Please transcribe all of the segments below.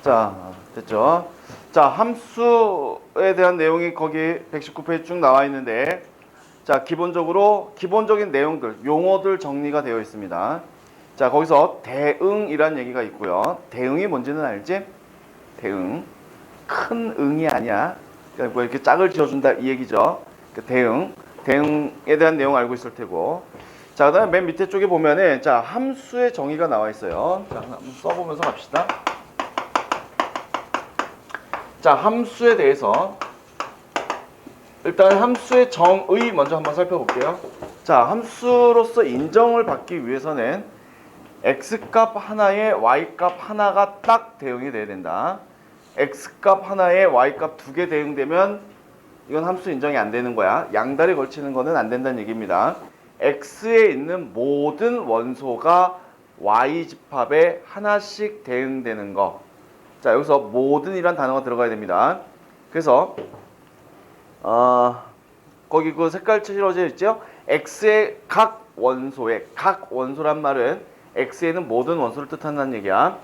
자, 됐죠? 자, 함수에 대한 내용이 거기 119페이지 쭉 나와 있는데, 자, 기본적인 내용들, 용어들 정리가 되어 있습니다. 자, 거기서 대응이란 얘기가 있고요. 대응이 뭔지는 알지? 대응. 큰 응이 아니야. 그러니까 뭐 이렇게 짝을 지어준다 이 얘기죠. 그러니까 대응에 대한 내용 알고 있을 테고. 자, 그다음에 맨 밑에 쪽에 보면은 자, 함수의 정의가 나와 있어요. 자, 한번 써보면서 갑시다. 자, 함수에 대해서 일단 함수의 정의 먼저 한번 살펴볼게요. 자, 함수로서 인정을 받기 위해서는 x값 하나에 y값 하나가 딱 대응이 돼야 된다. x값 하나에 y값 두 개 대응되면 이건 함수 인정이 안 되는 거야. 양다리 걸치는 거는 안 된다는 얘기입니다. x에 있는 모든 원소가 y 집합에 하나씩 대응되는 거. 자, 여기서 모든이란 단어가 들어가야 됩니다. 그래서 거기 그 색깔 칠해져 있죠? x의 각 원소란 말은 x에는 모든 원소를 뜻한다는 얘기야.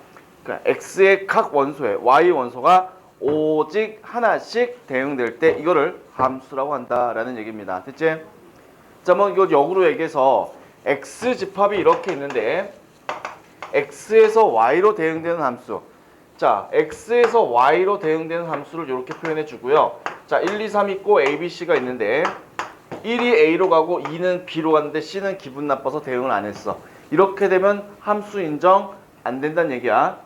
그러니까 x의 각 원소에 y 원소가 오직 하나씩 대응될 때 이거를 함수라고 한다라는 얘기입니다. 됐지? 자, 뭐 이거 역으로 얘기해서 x 집합이 이렇게 있는데 x에서 y로 대응되는 함수. 자, x에서 y로 대응되는 함수를 이렇게 표현해 주고요. 자, 1, 2, 3 있고 a, b, c가 있는데 1이 a로 가고 2는 b로 갔는데 c는 기분 나빠서 대응을 안 했어. 이렇게 되면 함수 인정 안 된다는 얘기야.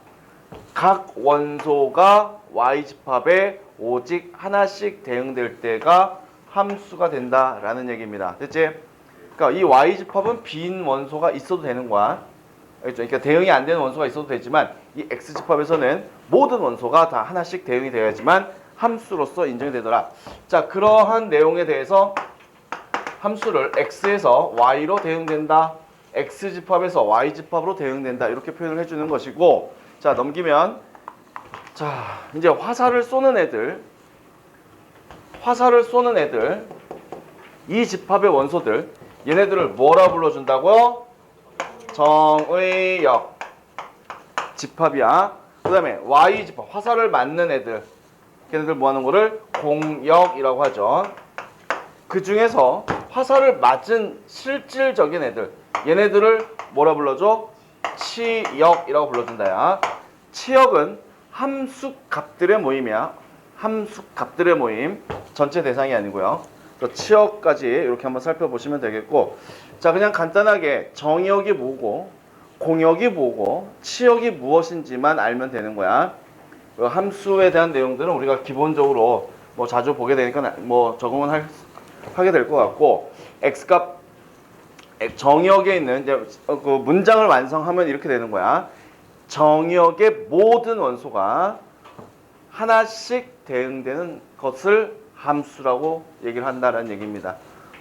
각 원소가 y 집합에 오직 하나씩 대응될 때가 함수가 된다라는 얘기입니다. 됐지? 그러니까 이 y 집합은 빈 원소가 있어도 되는 거야. 알겠죠? 그러니까 대응이 안 되는 원소가 있어도 되지만 이 x 집합에서는 모든 원소가 다 하나씩 대응이 되어야지만 함수로서 인정이 되더라. 자, 그러한 내용에 대해서 함수를 x에서 y로 대응된다. x 집합에서 y 집합으로 대응된다. 이렇게 표현을 해주는 것이고, 자, 넘기면 자, 이제 화살을 쏘는 애들 이 집합의 원소들 얘네들을 뭐라 불러준다고요? 정의역 집합이야. 그 다음에 y 집합 화살을 맞는 애들 걔네들 뭐하는 거를 공역이라고 하죠. 그 중에서 화살을 맞은 실질적인 애들 얘네들을 뭐라 불러줘? 치역이라고 불러준다야. 치역은 함수값들의 모임이야. 함수값들의 모임. 전체 대상이 아니고요. 치역까지 이렇게 한번 살펴보시면 되겠고, 자, 그냥 간단하게 정역이 뭐고 공역이 뭐고 치역이 무엇인지만 알면 되는 거야. 함수에 대한 내용들은 우리가 기본적으로 뭐 자주 보게 되니까 뭐 적응은 하게 될 것 같고, x값 정역에 있는 이제 그 문장을 완성하면 이렇게 되는 거야. 정역의 모든 원소가 하나씩 대응되는 것을 함수라고 얘기를 한다는 얘기입니다.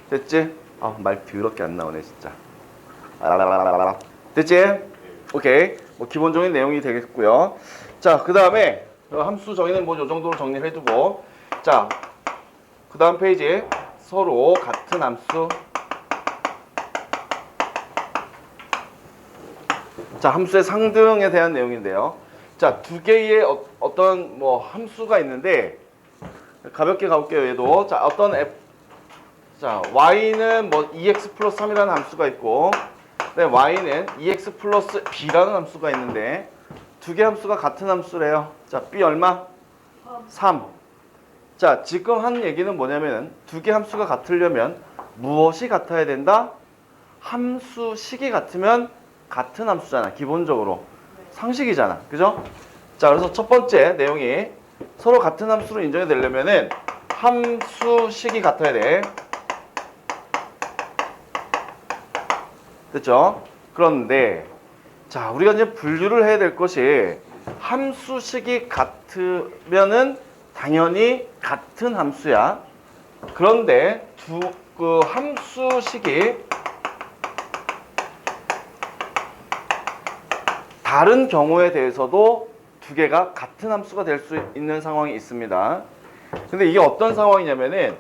됐지? 말 더럽게 안 나오네 진짜. 됐지? 오케이. 뭐 기본적인 내용이 되겠고요. 자, 그 다음에 함수 정의는 뭐 이 정도로 정리를 해두고, 자, 그 다음 페이지에 서로 같은 함수. 자, 함수의 상등에 대한 내용인데요. 자, 두 개의 어떤 뭐 함수가 있는데 가볍게 가볼게요. 얘도 자, 자, y는 뭐 2x 플러스 3이라는 함수가 있고, 네, y는 2x 플러스 b라는 함수가 있는데 두 개 함수가 같은 함수래요. 자, b 얼마? 3. 자, 지금 한 얘기는 뭐냐면 두 개 함수가 같으려면 무엇이 같아야 된다? 함수식이 같으면 같은 함수잖아. 기본적으로 상식이잖아. 그죠? 자, 그래서 첫 번째 내용이 서로 같은 함수로 인정이 되려면은 함수식이 같아야 돼. 됐죠? 그런데 자, 우리가 이제 분류를 해야 될 것이 함수식이 같으면은 당연히 같은 함수야. 그런데 그 함수식이 다른 경우에 대해서도 두 개가 같은 함수가 될 수 있는 상황이 있습니다. 근데 이게 어떤 상황이냐면은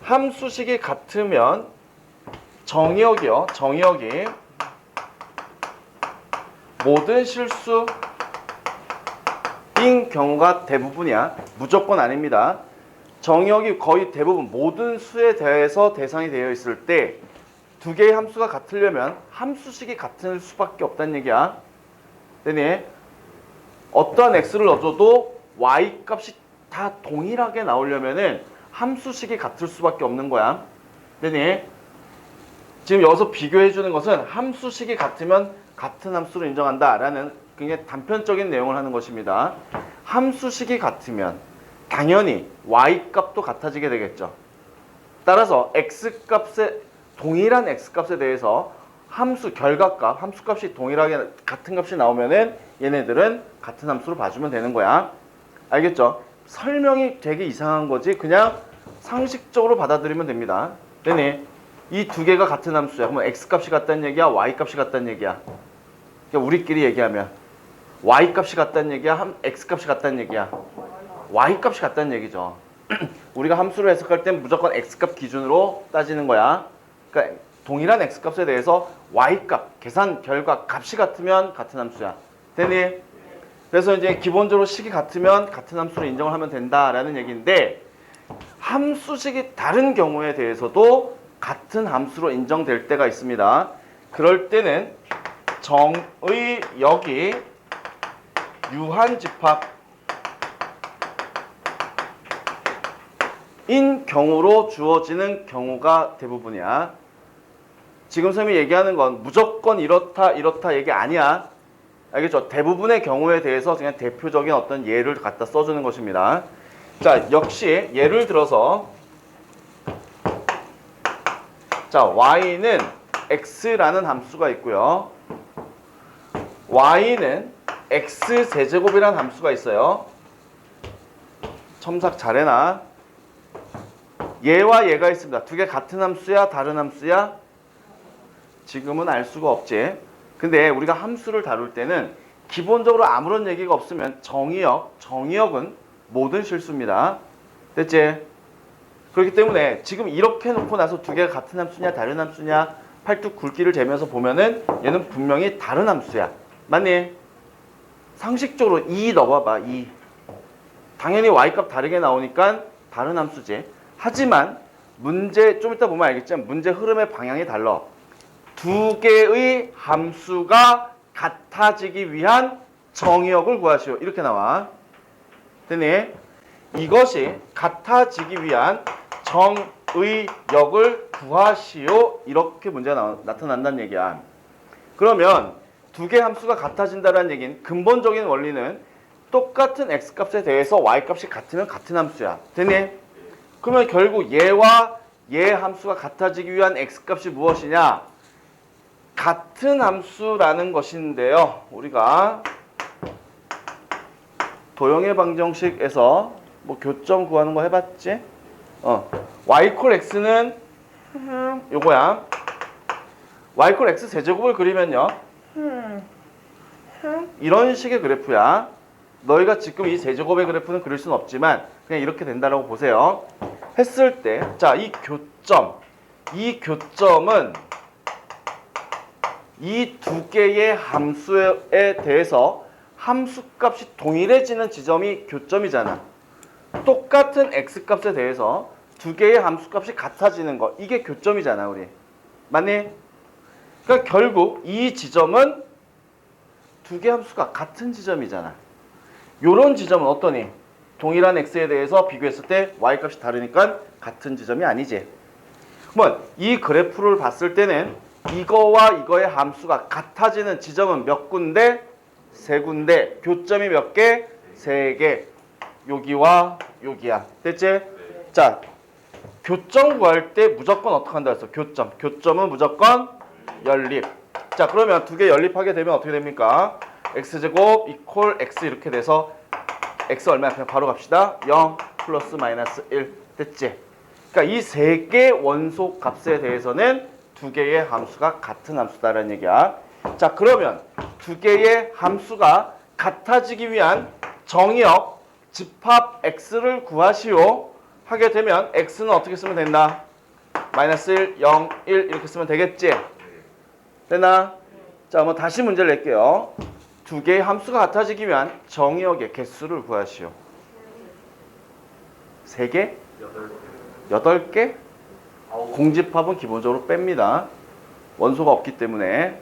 함수식이 같으면 정의역이요. 정의역이 모든 실수 인 경우가 대부분이야. 무조건 아닙니다. 정의역이 거의 대부분 모든 수에 대해서 대상이 되어 있을 때 두 개의 함수가 같으려면 함수식이 같을 수밖에 없다는 얘기야. 되니? 어떠한 x를 넣어줘도 y 값이 다 동일하게 나오려면은 함수식이 같을 수밖에 없는 거야. 되니? 지금 여기서 비교해 주는 것은 함수식이 같으면 같은 함수로 인정한다라는 굉장히 단편적인 내용을 하는 것입니다. 함수식이 같으면 당연히 y 값도 같아지게 되겠죠. 따라서 x 값에 동일한 x 값에 대해서 함수 결과값, 함수 값이 동일하게 같은 값이 나오면은 얘네들은 같은 함수로 봐주면 되는 거야. 알겠죠? 설명이 되게 이상한 거지 그냥 상식적으로 받아들이면 됩니다. 되니? 이 두 개가 같은 함수야. 그러면 x 값이 같다는 얘기야, y 값이 같다는 얘기야. 그러니까 우리끼리 얘기하면 y 값이 같다는 얘기야, x 값이 같다는 얘기야. y 값이 같다는 얘기죠. 우리가 함수를 해석할 땐 무조건 x 값 기준으로 따지는 거야. 그러니까 동일한 x 값에 대해서 y 값, 계산 결과 값이 같으면 같은 함수야. 되니? 그래서 이제 기본적으로 식이 같으면 같은 함수로 인정을 하면 된다라는 얘기인데 함수식이 다른 경우에 대해서도 같은 함수로 인정될 때가 있습니다. 그럴 때는 정의역이 유한집합인 경우로 주어지는 경우가 대부분이야. 지금 선생님이 얘기하는 건 무조건 이렇다 이렇다 얘기 아니야. 알겠죠? 대부분의 경우에 대해서 그냥 대표적인 어떤 예를 갖다 써주는 것입니다. 자, 역시 예를 들어서 자, y는 x라는 함수가 있고요. y는 x제곱이라는 함수가 있어요. 첨삭 잘해놔. 얘와 얘가 있습니다. 두 개 같은 함수야? 다른 함수야? 지금은 알 수가 없지. 근데 우리가 함수를 다룰 때는 기본적으로 아무런 얘기가 없으면 정의역은 모든 실수입니다. 됐지? 그렇기 때문에 지금 이렇게 놓고 나서 두 개가 같은 함수냐 다른 함수냐 팔뚝 굵기를 재면서 보면은 얘는 분명히 다른 함수야. 맞니? 상식적으로 2 넣어봐봐. 2. 당연히 y값 다르게 나오니까 다른 함수지. 하지만 문제 좀 이따 보면 알겠지만 문제 흐름의 방향이 달라. 두 개의 함수가 같아지기 위한 정의역을 구하시오. 이렇게 나와. 되니? 이것이 같아지기 위한 정의역을 구하시오. 이렇게 문제가 나타난다는 얘기야. 그러면 두 개의 함수가 같아진다는 얘기는 근본적인 원리는 똑같은 x값에 대해서 y값이 같으면 같은 함수야. 되니? 그러면 결국 얘와 얘 함수가 같아지기 위한 x값이 무엇이냐? 같은 함수라는 것인데요. 우리가 도형의 방정식에서 뭐 교점 구하는 거 해봤지? y 콜 x는 요거야. y 콜 x 세제곱을 그리면요. 이런 식의 그래프야. 너희가 지금 이 세제곱의 그래프는 그릴 수는 없지만 그냥 이렇게 된다라고 보세요. 했을 때, 자, 이 교점은 이 두 개의 함수에 대해서 함수값이 동일해지는 지점이 교점이잖아. 똑같은 x값에 대해서 두 개의 함수값이 같아지는 거, 이게 교점이잖아, 우리. 맞니? 그러니까 결국 이 지점은 두 개의 함수가 같은 지점이잖아. 요런 지점은 어떠니? 동일한 x에 대해서 비교했을 때 y값이 다르니까 같은 지점이 아니지. 그러면 이 그래프를 봤을 때는 이거와 이거의 함수가 같아지는 지점은 몇 군데? 세 군데. 교점이 몇 개? 세 개. 여기와 여기야. 됐지? 네. 자, 교점 구할 때 무조건 어떻게 한다 했어? 교점은 무조건 연립. 자, 그러면 두 개 연립하게 되면 어떻게 됩니까? x제곱 이퀄 x 이렇게 돼서 x 얼마야? 그냥 바로 갑시다. 0 플러스 마이너스 1. 됐지? 그러니까 이 세 개 원소 값에 대해서는 두 개의 함수가 같은 함수다라는 얘기야. 자, 그러면 두 개의 함수가 같아지기 위한 정의역 집합 x를 구하시오 하게 되면 x는 어떻게 쓰면 된다? 마이너스 1, 0, 1 이렇게 쓰면 되겠지? 되나? 자, 한번 다시 문제를 낼게요. 두 개의 함수가 같아지기 위한 정의역의 개수를 구하시오. 3개? 8개? 공집합은 기본적으로 뺍니다. 원소가 없기 때문에.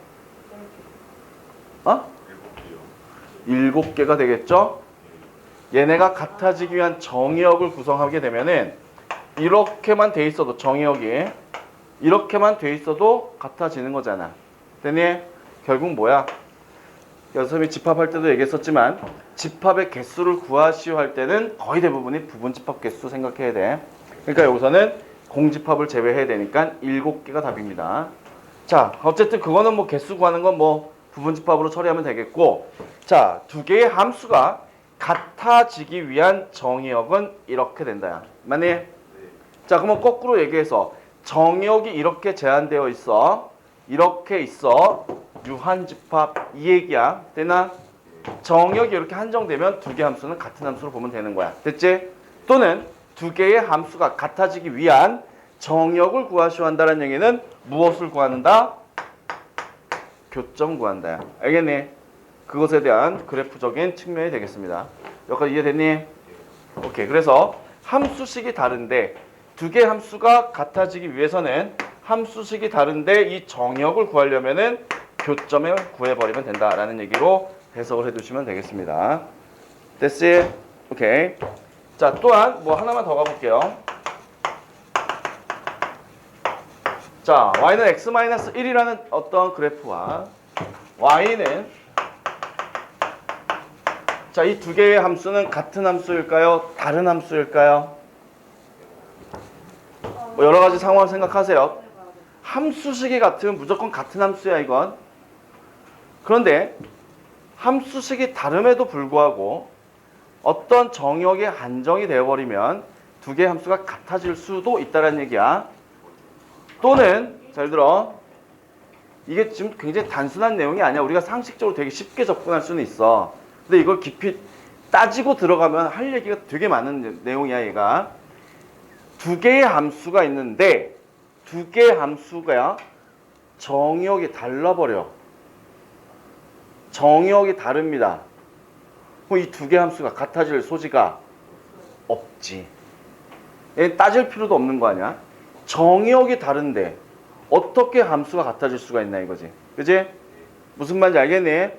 7개가 되겠죠? 얘네가 같아지기 위한 정의역을 구성하게 되면은 이렇게만 돼 있어도 정의역이 이렇게만 돼 있어도 같아지는 거잖아. 됐니? 결국 뭐야? 여기서 집합할 때도 얘기했었지만 집합의 개수를 구하시오 할 때는 거의 대부분이 부분집합 개수 생각해야 돼. 그러니까 여기서는 공집합을 제외해야 되니까 7개가 답입니다. 자, 어쨌든 그거는 뭐 개수 구하는 건 뭐 부분집합으로 처리하면 되겠고, 자, 두 개의 함수가 같아지기 위한 정의역은 이렇게 된다. 맞니? 자, 그러면 거꾸로 얘기해서 정의역이 이렇게 제한되어 있어. 이렇게 있어. 유한집합 이 얘기야. 되나? 정의역이 이렇게 한정되면 두 개의 함수는 같은 함수로 보면 되는 거야. 됐지? 또는 두 개의 함수가 같아지기 위한 정의역을 구하시오 한다는 얘기는 무엇을 구한다? 교점 구한다. 알겠니? 그것에 대한 그래프적인 측면이 되겠습니다. 여기까지 이해됐니? 오케이. 그래서 함수식이 다른데 두 개의 함수가 같아지기 위해서는 함수식이 다른데 이 정의역을 구하려면은 교점을 구해버리면 된다라는 얘기로 해석을 해두시면 되겠습니다. 됐지? 오케이. 자, 또한 뭐 하나만 더 가볼게요. 자, y는 x-1이라는 어떤 그래프와 y는 자, 이 두 개의 함수는 같은 함수일까요? 다른 함수일까요? 뭐 여러 가지 상황을 생각하세요. 함수식이 같으면 무조건 같은 함수야, 이건. 그런데 함수식이 다름에도 불구하고 어떤 정의역이 한정이 되어버리면 두 개의 함수가 같아질 수도 있다는 얘기야. 또는 잘 들어. 이게 지금 굉장히 단순한 내용이 아니야. 우리가 상식적으로 되게 쉽게 접근할 수는 있어. 근데 이걸 깊이 따지고 들어가면 할 얘기가 되게 많은 내용이야, 얘가. 두 개의 함수가 있는데 두 개의 함수가 정의역이 달라버려. 정의역이 다릅니다. 그럼 이 두 개의 함수가 같아질 소지가 없지. 얘 따질 필요도 없는 거 아니야? 정의역이 다른데 어떻게 함수가 같아질 수가 있나 이거지. 그지? 무슨 말인지 알겠니?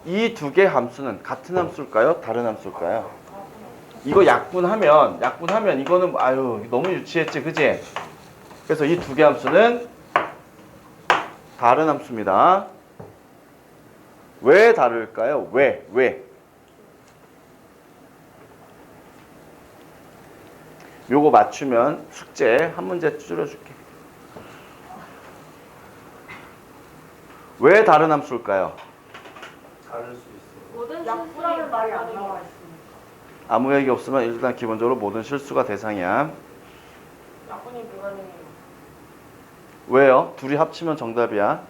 이 두 개의 함수는 같은 함수일까요? 다른 함수일까요? 이거 약분하면 이거는 아유 너무 유치했지. 그지? 그래서 이 두 개의 함수는 다른 함수입니다. 왜 다를까요? 왜? 요거 맞추면 숙제 한 문제 줄여줄게. 왜 다른 함수일까요? 다를 수 있어요. 모든 약분하는 말이 안 나와 있습니다. 아무 얘기 없으면 일단 기본적으로 모든 실수가 대상이야. 약분이 불가능해요. 왜요? 둘이 합치면 정답이야.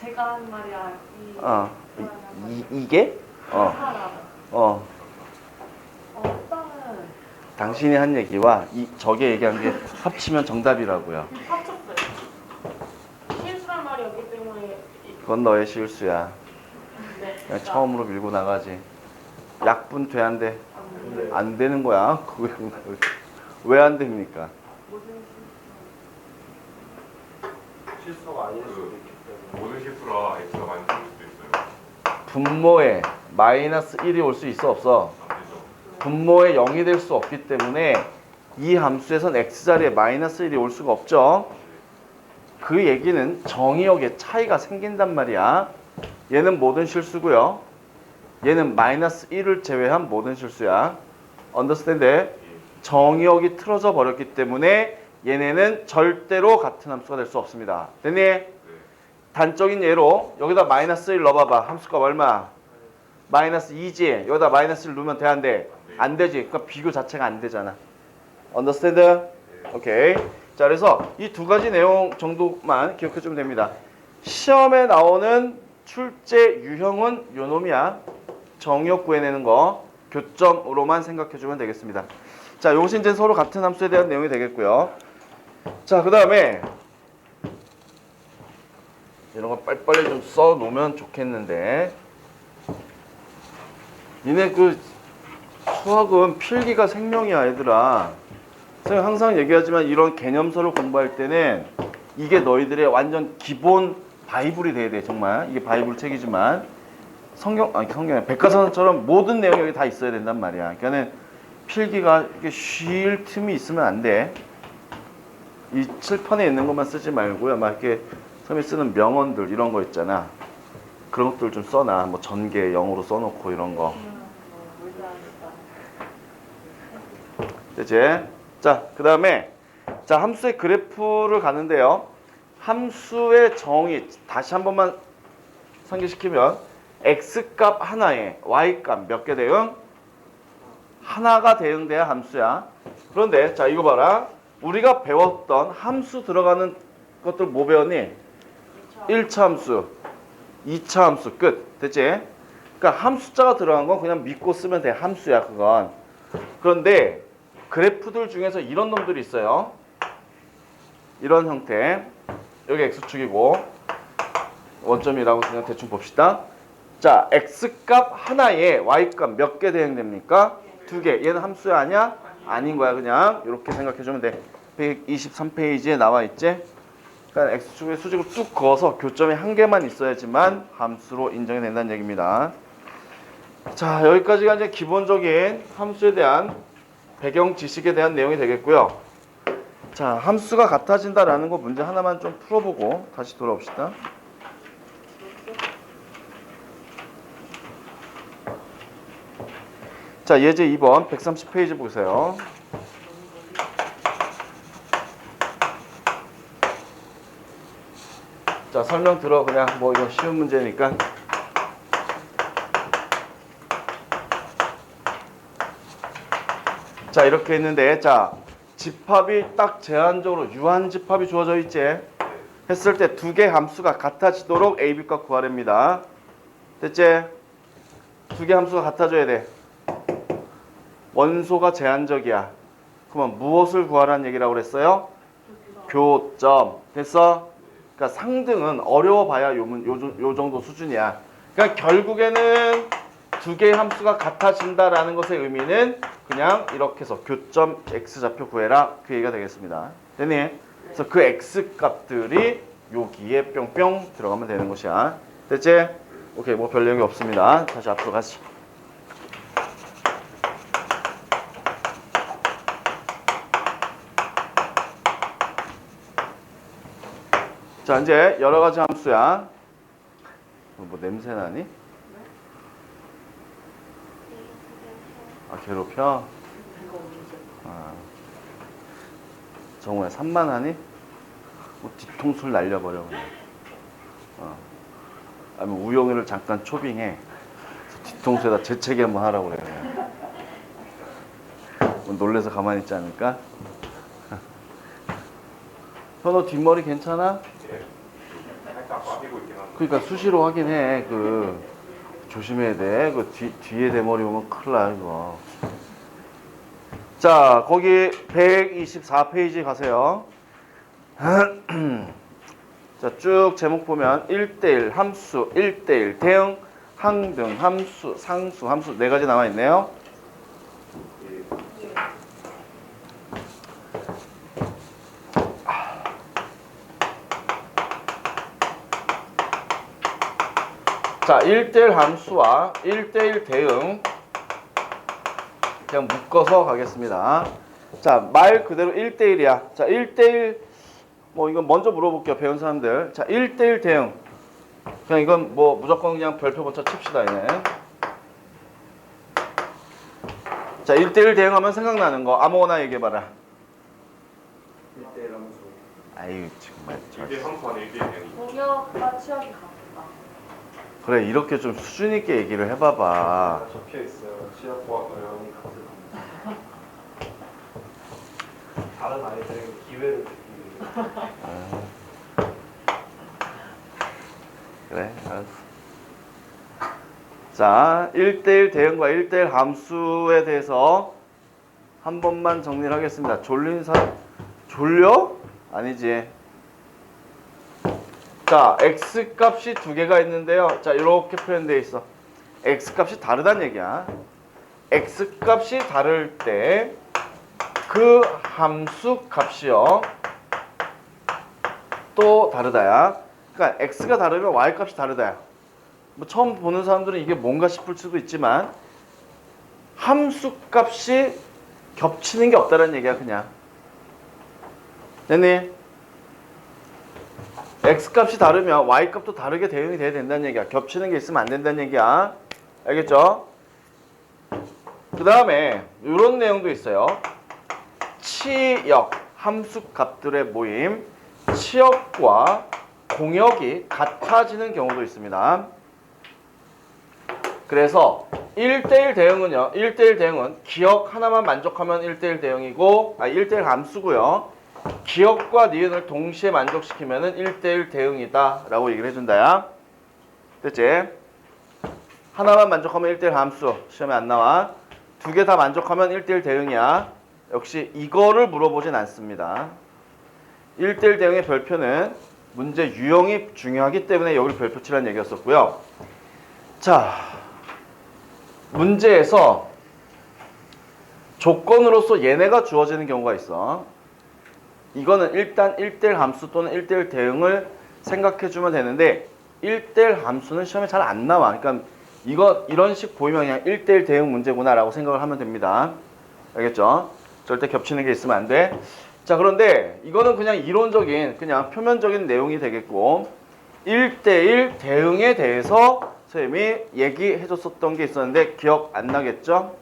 제가 한 말이야. 이게? 사람. 오빠는 당신이 한 얘기와 저게 얘기한 게 합치면 정답이라고요. 합쳤어요. 실수란 말이 없기 때문에. 그건 너의 실수야. 네. 그냥 처음으로 밀고 나가지. 약분 돼 안 돼? 안 되는 거야. 그게 왜 안 됩니까? 실수가 아닐 수도 있기 때문에. 모든 실수라 x가 많이 틀릴 수도 있어요. 분모에 마이너스 1이 올 수 있어 없어? 안 되죠. 분모에 0이 될 수 없기 때문에 이 함수에선 x자리에 마이너스 1이 올 수가 없죠. 그 얘기는 정의역의 차이가 생긴단 말이야. 얘는 모든 실수고요. 얘는 마이너스 1을 제외한 모든 실수야. understand? 정의역이 틀어져 버렸기 때문에 얘네는 절대로 같은 함수가 될 수 없습니다. 됐니? 단적인 예로 여기다 마이너스 1 넣어봐봐. 함수값 얼마? 마이너스 2지. 여기다 마이너스 1 넣으면 돼 안 돼? 안 되지. 그러니까 비교 자체가 안 되잖아. understand? 오케이. 자, 그래서 이 두 가지 내용 정도만 기억해 주면 됩니다. 시험에 나오는 출제 유형은 요 놈이야. 정의역 구해내는 거 교점으로만 생각해 주면 되겠습니다. 자, 요것이 이제 서로 같은 함수에 대한 내용이 되겠고요. 자, 그 다음에 이런 거 빨리빨리 좀 써놓으면 좋겠는데 니네 그 수학은 필기가 생명이야 얘들아. 선생님 항상 얘기하지만 이런 개념서를 공부할 때는 이게 너희들의 완전 기본 바이블이 돼야 돼. 정말 이게 바이블 책이지만 성경에 백과사전처럼 모든 내용이 여기 다 있어야 된단 말이야. 그러니까는 필기가 이게 쉴 틈이 있으면 안 돼. 이 칠판에 있는 것만 쓰지 말고요. 막 이렇게 선생님이 쓰는 명언들 이런 거 있잖아. 그런 것들 좀 써놔. 뭐 전개 영어로 써놓고 이런 거. 되지? 자, 그 다음에 자 함수의 그래프를 가는데요. 함수의 정의 다시 한 번만 상기시키면 x값 하나에 y값 몇 개 대응? 하나가 대응돼야 함수야. 그런데 자 이거 봐라. 우리가 배웠던 함수 들어가는 것들 뭐 배웠니? 1차 함수, 2차 함수 끝. 됐지? 그러니까 함수자가 들어간 건 그냥 믿고 쓰면 돼. 함수야 그건. 그런데 그래프들 중에서 이런 놈들이 있어요. 이런 형태. 여기 x축이고 원점이라고 그냥 대충 봅시다. 자, x값 하나에 y값 몇 개 대응됩니까? 2개. 얘는 함수야 아니야? 아닌 거야. 그냥 이렇게 생각해주면 돼. 123페이지에 나와 있지? 그러니까 x축에 수직을 뚝 그어서 교점이 한 개만 있어야지만 함수로 인정이 된다는 얘기입니다. 자, 여기까지가 이제 기본적인 함수에 대한 배경 지식에 대한 내용이 되겠고요. 자, 함수가 같아진다라는 거 문제 하나만 좀 풀어보고 다시 돌아옵시다. 자, 예제 2번 130페이지 보세요. 자, 설명 들어. 그냥 뭐 이거 쉬운 문제니까. 자, 이렇게 있는데 자, 집합이 딱 제한적으로 유한 집합이 주어져 있지. 했을 때 두 개 함수가 같아지도록 a, b값 구하랍니다. 됐지? 두 개 함수가 같아져야 돼. 원소가 제한적이야. 그러면 무엇을 구하라는 얘기라고 그랬어요? 교점. 됐어? 그러니까 상등은 어려워봐야 요 정도 수준이야. 그러니까 결국에는 두 개의 함수가 같아진다라는 것의 의미는 그냥 이렇게 해서 교점 x좌표 구해라. 그 얘기가 되겠습니다. 됐니? 그래서 그 x 값들이 여기에 뿅뿅 들어가면 되는 것이야. 됐지? 오케이, 뭐 별 내용이 없습니다. 다시 앞으로 가시. 자, 이제 여러 가지 함수야. 뭐 냄새 나니? 아, 괴롭혀? 아, 정우야, 산만하니? 뭐 뒤통수를 날려버려 그냥. 아니면 우영이를 잠깐 초빙해. 뒤통수에다 재채기 한번 하라고 그래. 뭐 놀래서 가만히 있지 않을까? 현호 뒷머리 괜찮아? 살짝 빠지고 있긴 한데. 그러니까 수시로 확인해. 조심해야 돼. 뒤에 대머리 오면 큰일 나 이거. 자, 거기 124페이지 가세요. 자, 쭉 제목 보면 1대1 함수, 1대1 대응, 항등 함수, 상수 함수 네 가지 나와 있네요. 자, 1대1 함수와 1대1 대응 그냥 묶어서 가겠습니다. 자, 말 그대로 1대1이야. 자, 1대1 뭐 이건 먼저 물어볼게요. 배운 사람들. 자, 1대1 대응. 그냥 이건 뭐 무조건 그냥 별표 붙여 칩시다. 얘네. 자, 1대1 대응하면 생각나는 거 아무거나 얘기해봐라. 1대1 함수. 아유 정말 이게 한판 이게 그냥 공격과 치역이 같다. 그래, 이렇게 좀 수준 있게 얘기를 해봐봐. 적혀 있어요. 시합과 어려움이 같은 함수. 다른 아이들에게 기회를 주기 위해. 그래, 알았어. 자, 1대1 대응과 1대1 함수에 대해서 한 번만 정리를 하겠습니다. 졸린 사람 졸려? 아니지. 자, x 값이 두 개가 있는데요. 자, 이렇게 표현되어 있어. x 값이 다르다는 얘기야. x 값이 다를 때 그 함수 값이요 또 다르다야. 그러니까 x가 다르면 y 값이 다르다야. 뭐 처음 보는 사람들은 이게 뭔가 싶을 수도 있지만 함수 값이 겹치는 게 없다는 얘기야. 그냥 됐니? x 값이 다르면 y 값도 다르게 대응이 돼야 된다는 얘기야. 겹치는 게 있으면 안 된다는 얘기야. 알겠죠? 그 다음에 이런 내용도 있어요. 치역, 함수 값들의 모임, 치역과 공역이 같아지는 경우도 있습니다. 그래서 1대1 대응은요. 1대1 대응은 기역 하나만 만족하면 1대1 대응이고 1대1 함수고요. 기역과 니은을 동시에 만족시키면 1대1 대응이다 라고 얘기를 해준다야. 됐지? 하나만 만족하면 1대1 함수. 시험에 안 나와. 두 개 다 만족하면 1대1 대응이야. 역시 이거를 물어보진 않습니다. 1대1 대응의 별표는 문제 유형이 중요하기 때문에 여기를 별표 치라는 얘기였었고요. 자, 문제에서 조건으로서 얘네가 주어지는 경우가 있어. 이거는 일단 1대1 함수 또는 1대1 대응을 생각해주면 되는데 1대1 함수는 시험에 잘 안 나와. 그러니까 이거 이런 식 보이면 그냥 1대1 대응 문제구나 라고 생각을 하면 됩니다. 알겠죠? 절대 겹치는 게 있으면 안 돼. 자, 그런데 이거는 그냥 이론적인 그냥 표면적인 내용이 되겠고 1대1 대응에 대해서 선생님이 얘기해 줬었던 게 있었는데 기억 안 나겠죠?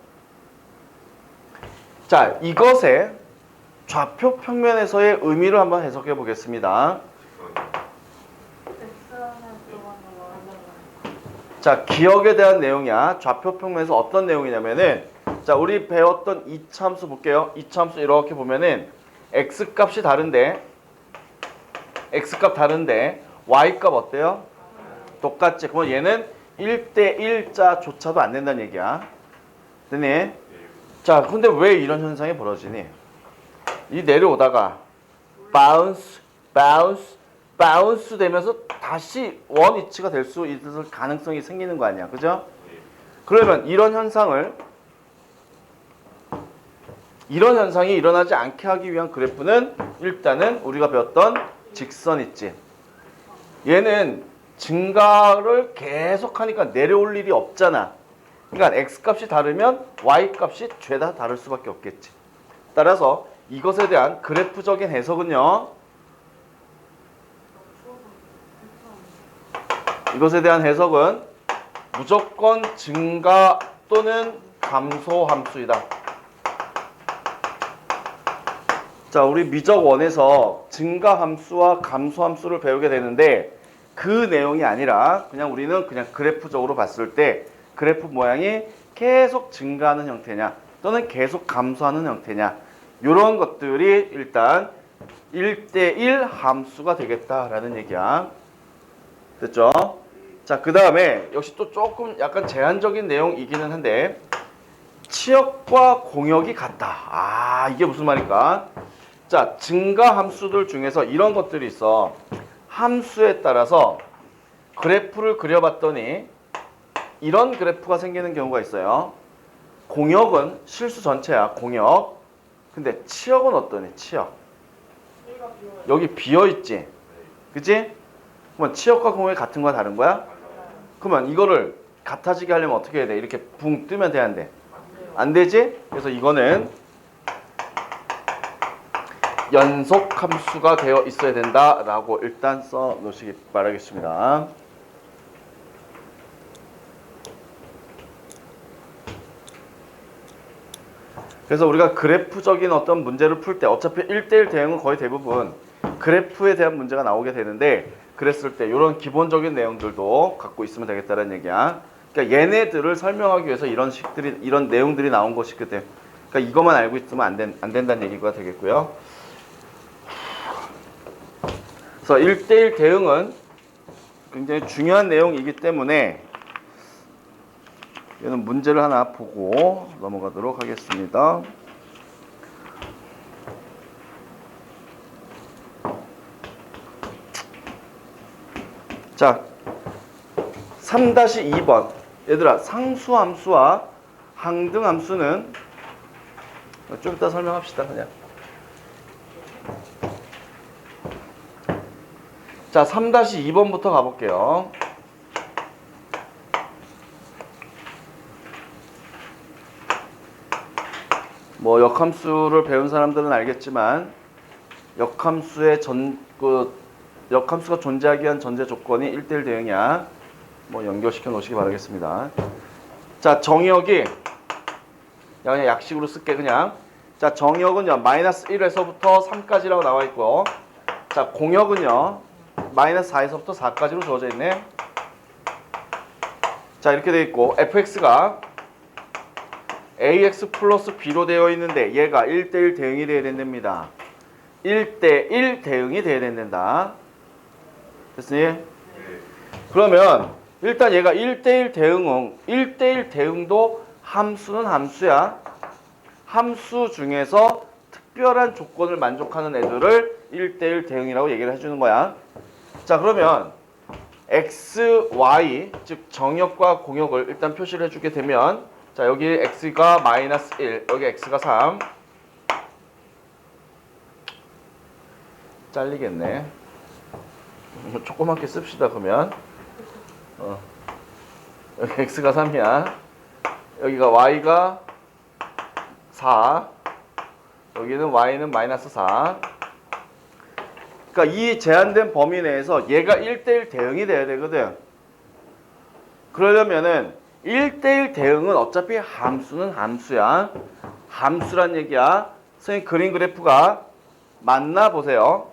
자, 이것의 좌표 평면에서의 의미를 한번 해석해 보겠습니다. 자, 기억에 대한 내용이야. 좌표 평면에서 어떤 내용이냐면은 자, 우리 배웠던 이차함수 볼게요. 이차함수 이렇게 보면은 x 값이 다른데 x 값 다른데 y 값 어때요? 똑같지? 그럼 얘는 1대1자조차도 안 된다는 얘기야. 됐니? 자, 근데 왜 이런 현상이 벌어지니? 이 내려오다가 바운스 되면서 다시 원위치가 될 수 있을 가능성이 생기는 거 아니야. 그죠? 그러면 이런 현상이 일어나지 않게 하기 위한 그래프는 일단은 우리가 배웠던 직선 있지. 얘는 증가를 계속하니까 내려올 일이 없잖아. 그러니까 x값이 다르면 y값이 죄다 다를 수밖에 없겠지. 따라서 이것에 대한 그래프적인 해석은요. 이것에 대한 해석은 무조건 증가 또는 감소 함수이다. 자, 우리 미적 원에서 증가 함수와 감소 함수를 배우게 되는데 그 내용이 아니라 그냥 우리는 그냥 그래프적으로 봤을 때 그래프 모양이 계속 증가하는 형태냐 또는 계속 감소하는 형태냐 이런 것들이 일단 1대1 함수가 되겠다라는 얘기야. 됐죠? 자, 그 다음에 역시 또 조금 약간 제한적인 내용이기는 한데 치역과 공역이 같다. 이게 무슨 말일까? 자, 증가 함수들 중에서 이런 것들이 있어. 함수에 따라서 그래프를 그려봤더니 이런 그래프가 생기는 경우가 있어요. 공역은 실수 전체야. 공역. 근데 치역은 어떠니? 치역. 여기 비어있지? 그치? 그러면 치역과 공역이 같은 거야? 다른 거야? 그러면 이거를 같아지게 하려면 어떻게 해야 돼? 이렇게 붕 뜨면 돼? 안 돼? 안 되지? 그래서 이거는 연속 함수가 되어 있어야 된다라고 일단 써 놓으시기 바라겠습니다. 그래서 우리가 그래프적인 어떤 문제를 풀 때 어차피 1대1 대응은 거의 대부분 그래프에 대한 문제가 나오게 되는데 그랬을 때 이런 기본적인 내용들도 갖고 있으면 되겠다는 얘기야. 그러니까 얘네들을 설명하기 위해서 이런 내용들이 나온 것이거든. 그러니까 이것만 알고 있으면 안 된다는 얘기가 되겠고요. 그래서 1대1 대응은 굉장히 중요한 내용이기 때문에 얘는 문제를 하나 보고 넘어가도록 하겠습니다. 자, 3-2번. 얘들아, 상수함수와 항등함수는 좀 이따 설명합시다, 그냥. 자, 3-2번부터 가볼게요. 뭐 역함수를 배운 사람들은 알겠지만 역함수가 존재하기 위한 전제 조건이 1대1 대응이야. 뭐 연결시켜 놓으시기 바라겠습니다. 자, 정의역이 그냥 약식으로 쓸게 그냥. 자, 정의역은요 마이너스 1에서부터 3까지라고 나와 있고, 자, 공역은요 마이너스 4에서부터 4까지로 주어져 있네. 자, 이렇게 돼 있고 fx가 ax 플러스 b로 되어 있는데 얘가 1대1 대응이 돼야 된답니다. 1대1 대응이 돼야 된다. 됐으니? 네. 그러면 일단 얘가 1대1 대응은 1대1 대응도 함수는 함수야. 함수 중에서 특별한 조건을 만족하는 애들을 1대1 대응이라고 얘기를 해주는 거야. 자, 그러면 x, y 즉 정역과 공역을 일단 표시를 해주게 되면, 자, 여기 x가 마이너스 1, 여기 x가 3. 잘리겠네. 조그맣게 씁시다 그러면. 여기 x가 3이야. 여기가 y가 4. 여기는 y는 마이너스 4. 그러니까 이 제한된 범위 내에서 얘가 1대1 대응이 돼야 되거든. 그러려면은 1대1 대응은 어차피 함수는 함수야. 함수란 얘기야. 선생님 그린 그래프가 맞나 보세요.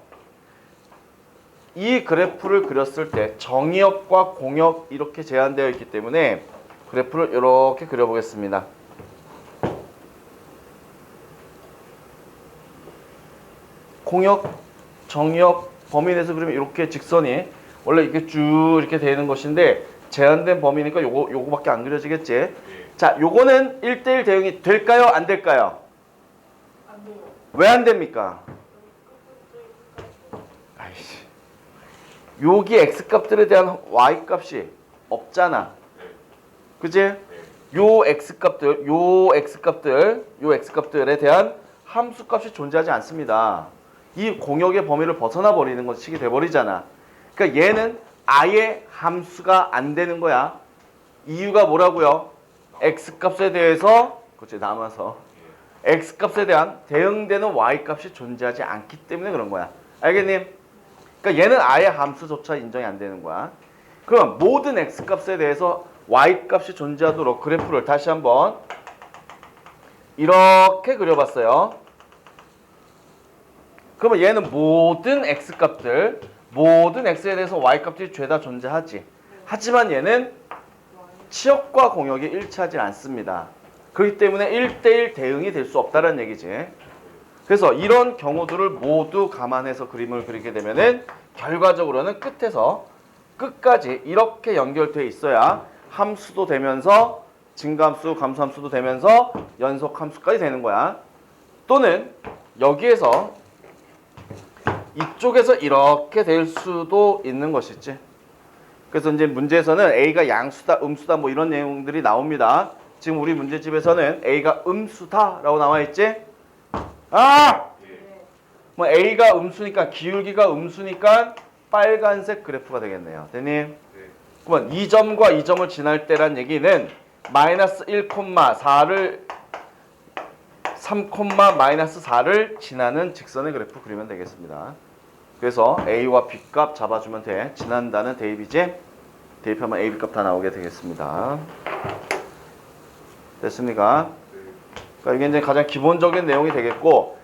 이 그래프를 그렸을 때 정의역과 공역 이렇게 제한되어 있기 때문에 그래프를 이렇게 그려보겠습니다. 공역, 정의역 범위 내에서 그러면 이렇게 직선이 원래 이렇게 쭉 이렇게 되는 것인데 제한된 범위니까 요거밖에 안 그려지겠지. 네. 자, 요거는 1대1 대응이 될까요? 안 될까요? 안 돼요. 왜 안 됩니까? 아이씨. 여기 x값들에 대한 y값이 없잖아. 네. 그지? 네. 요 x값들에 대한 함수값이 존재하지 않습니다. 이 공역의 범위를 벗어나 버리는 것이 돼버리잖아. 그러니까 얘는 아예 함수가 안 되는 거야. 이유가 뭐라고요? x값에 대해서, 그렇지, 남아서 x값에 대한 대응되는 y값이 존재하지 않기 때문에 그런 거야. 알겠니? 그러니까 얘는 아예 함수조차 인정이 안 되는 거야. 그럼 모든 x값에 대해서 y값이 존재하도록 그래프를 다시 한번 이렇게 그려봤어요. 그러면 얘는 모든 x값들, 모든 x에 대해서 y값들이 죄다 존재하지. 하지만 얘는 치역과 공역이 일치하지 않습니다. 그렇기 때문에 1대1 대응이 될 수 없다는 얘기지. 그래서 이런 경우들을 모두 감안해서 그림을 그리게 되면은 결과적으로는 끝에서 끝까지 이렇게 연결되어 있어야 함수도 되면서 증가함수, 감소함수도 되면서 연속함수까지 되는 거야. 또는 여기에서 이쪽에서 이렇게 될 수도 있는 것이지. 그래서 이제 문제에서는 A가 양수다, 음수다 뭐 이런 내용들이 나옵니다. 지금 우리 문제집에서는 A가 음수다라고 나와 있지? 뭐 A가 음수니까 기울기가 음수니까 빨간색 그래프가 되겠네요. 됐니? 네. 그러면 이 점과 이 점을 지날 때란 얘기는 마이너스 1,4를 3, 마이너스 4를 지나는 직선의 그래프 그리면 되겠습니다. 그래서 A와 B값 잡아주면 돼. 지난다는 대입이지? 대입하면 A, B값 다 나오게 되겠습니다. 됐습니까? 그러니까 이게 이제 가장 기본적인 내용이 되겠고,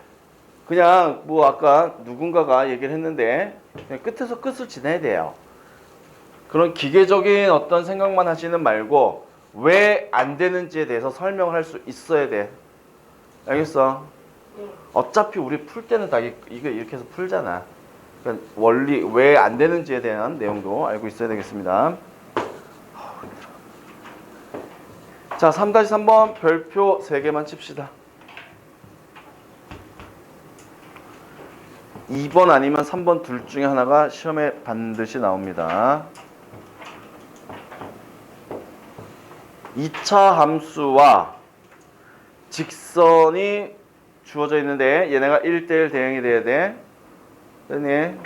그냥 뭐 아까 누군가가 얘기를 했는데 그냥 끝에서 끝을 지내야 돼요. 그런 기계적인 어떤 생각만 하시는 말고 왜 안 되는지에 대해서 설명을 할 수 있어야 돼. 알겠어? 어차피 우리 풀 때는 다 이거 이렇게 해서 풀잖아. 그러니까 원리 왜 안 되는지에 대한 내용도 알고 있어야 되겠습니다. 자, 3-3번 별표 3개만 칩시다. 2번 아니면 3번 둘 중에 하나가 시험에 반드시 나옵니다. 2차 함수와 직선이 주어져 있는데 얘네가 1대1 대응이 돼야 돼. 됐니? 네.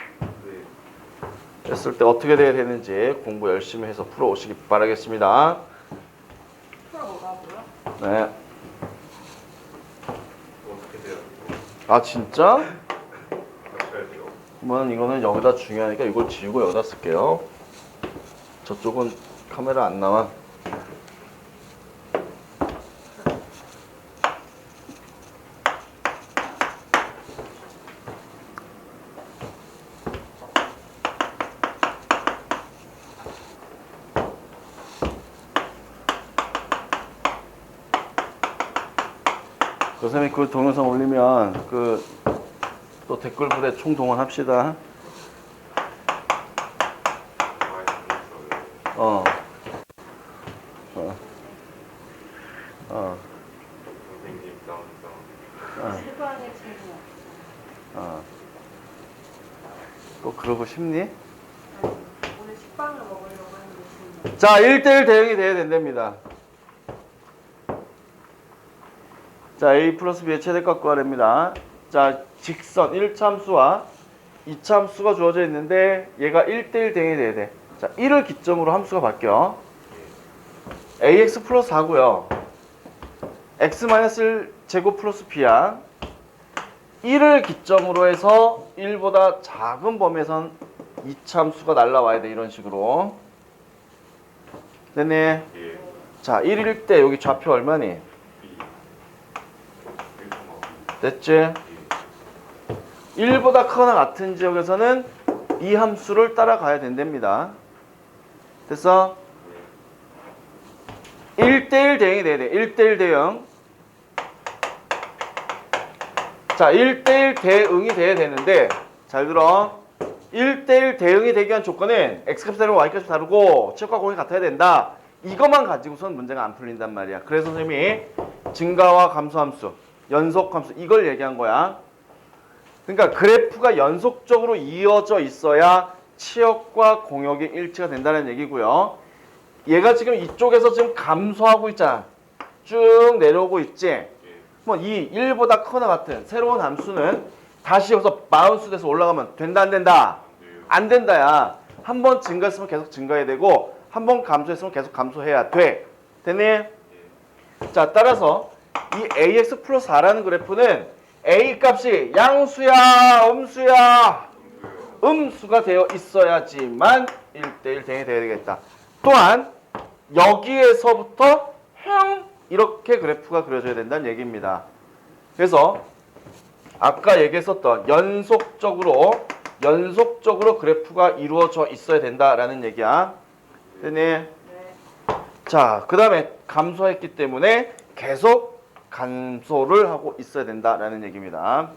됐을 때 어떻게 돼야 되는지 공부 열심히 해서 풀어오시기 바라겠습니다. 풀어보라고요? 네. 어떻게 돼요? 아 진짜? 어떻게 해야 돼요? 그러면 이거는 여기다 중요하니까 이걸 지우고 여기다 쓸게요. 저쪽은 카메라 안 나와. 그 선생님이 그 동영상 올리면 그 또 댓글 부대 총동원합시다. 많이 재밌어요. 어. 어. 선생님 짱짱. 어. 실버하게 재미없어. 어. 꼭 그러고 싶니? 아니, 오늘 식빵을 먹으려고 하는데 재미없어. 자, 1대1 대응이 돼야 된답니다. 자, a 플러스 b의 최대값 구하랍니다. 자, 직선 1참수와 2참수가 주어져 있는데 얘가 1대1 대응이 돼야 돼. 자, 1을 기점으로 함수가 바뀌어. ax 플러스 4고요. x 마이너스 1 제곱 플러스 b야. 1을 기점으로 해서 1보다 작은 범위에선 2참수가 날라와야 돼. 이런 식으로. 됐니? 예. 자, 1일 때 여기 좌표 얼마니? B. 1,5. 됐지? 1보다 크거나 같은 지역에서는 이 함수를 따라가야 된답니다. 됐어? 1대1 대응이 돼야 돼. 1대1 대응. 자, 1대1 대응이 돼야 되는데 잘 들어. 1대1 대응이 되기 위한 조건은 x값이 다르고 y값이 다르고 치역과 공이 같아야 된다. 이것만 가지고선 문제가 안 풀린단 말이야. 그래서 선생님이 증가와 감소함수, 연속함수 이걸 얘기한 거야. 그러니까 그래프가 연속적으로 이어져 있어야 치역과 공역이 일치가 된다는 얘기고요. 얘가 지금 이쪽에서 지금 감소하고 있잖아. 쭉 내려오고 있지. 뭐 이 1보다 크거나 같은 새로운 함수는 다시 여기서 바운스 돼서 올라가면 된다 안 된다? 안 된다야. 한 번 증가했으면 계속 증가해야 되고 한 번 감소했으면 계속 감소해야 돼. 됐니? 자, 따라서 이 ax 플러스 4라는 그래프는 a 값이 양수야 음수야 음수가 되어 있어야지만 1대1 대응이 돼야 되겠다. 또한 여기에서부터 이렇게 그래프가 그려져야 된다는 얘기입니다. 그래서 아까 얘기했었던 연속적으로 그래프가 이루어져 있어야 된다라는 얘기야. 됐니? 네. 자, 그 다음에 감소했기 때문에 계속 감소를 하고 있어야 된다라는 얘기입니다.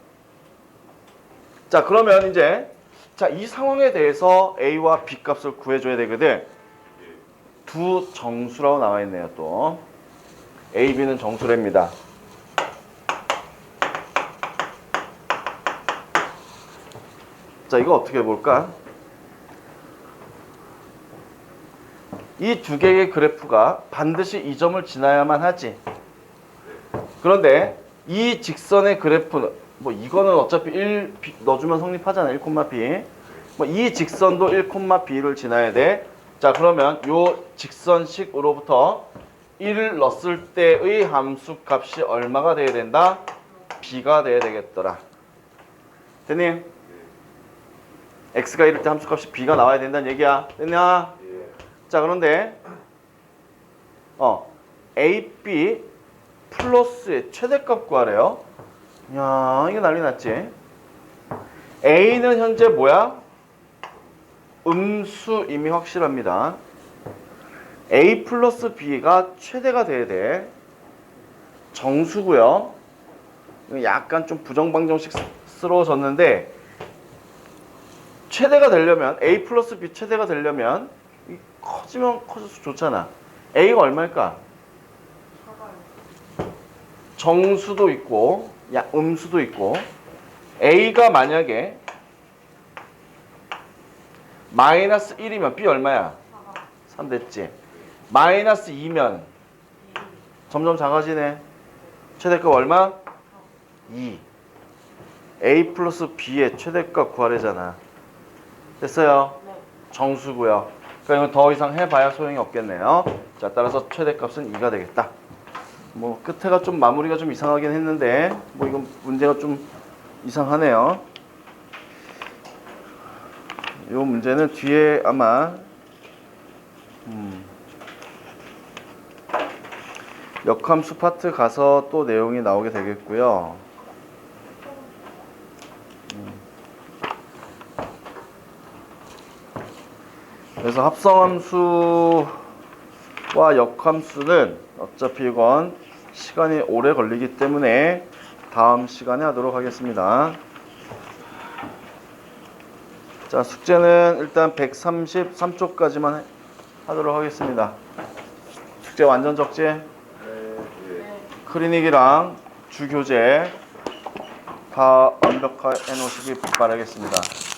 자, 그러면 이제 자, 이 상황에 대해서 A와 B 값을 구해줘야 되거든. 두 정수라고 나와 있네요. 또 A, B는 정수랍니다. 자, 이거 어떻게 해볼까? 이 두 개의 그래프가 반드시 이 점을 지나야만 하지. 그런데 이 직선의 그래프는 뭐 이거는 어차피 1 넣어주면 성립하잖아. 1,b. 뭐 이 직선도 1,b를 지나야 돼. 자, 그러면 요 직선식으로부터 1을 넣었을 때의 함수 값이 얼마가 돼야 된다? b가 돼야 되겠더라. 됐니? x가 이럴 때 함수 값이 b가 나와야 된다는 얘기야. 됐냐? 자, 그런데 ab 플러스의 최대값 구하래요. 야, 이거 난리 났지. a는 현재 뭐야? 음수 이미 확실합니다. a 플러스 b가 최대가 돼야 돼. 정수고요. 이거 약간 좀 부정방정식스러워졌는데 최대가 되려면 a 플러스 b 최대가 되려면 커지면 커져서 좋잖아. a가 얼마일까? 정수도 있고 음수도 있고 a가 만약에 마이너스 1이면 b 얼마야? 3 됐지. 마이너스 2면 점점 작아지네. 최대값 얼마? 2. A 플러스 B의 최대값 구하래잖아. 됐어요? 네. 정수고요. 그러니까 이건 더 이상 해봐야 소용이 없겠네요. 자, 따라서 최대값은 2가 되겠다. 뭐 끝에가 좀 마무리가 좀 이상하긴 했는데 뭐 이건 문제가 좀 이상하네요. 이 문제는 뒤에 아마 역함수 파트 가서 또 내용이 나오게 되겠고요. 그래서 합성함수와 역함수는 어차피 이건 시간이 오래 걸리기 때문에 다음 시간에 하도록 하겠습니다. 자, 숙제는 일단 133쪽까지만 하도록 하겠습니다. 숙제 완전 적재, 클리닉이랑 주교재 다 완벽하게 해놓으시기 바라겠습니다.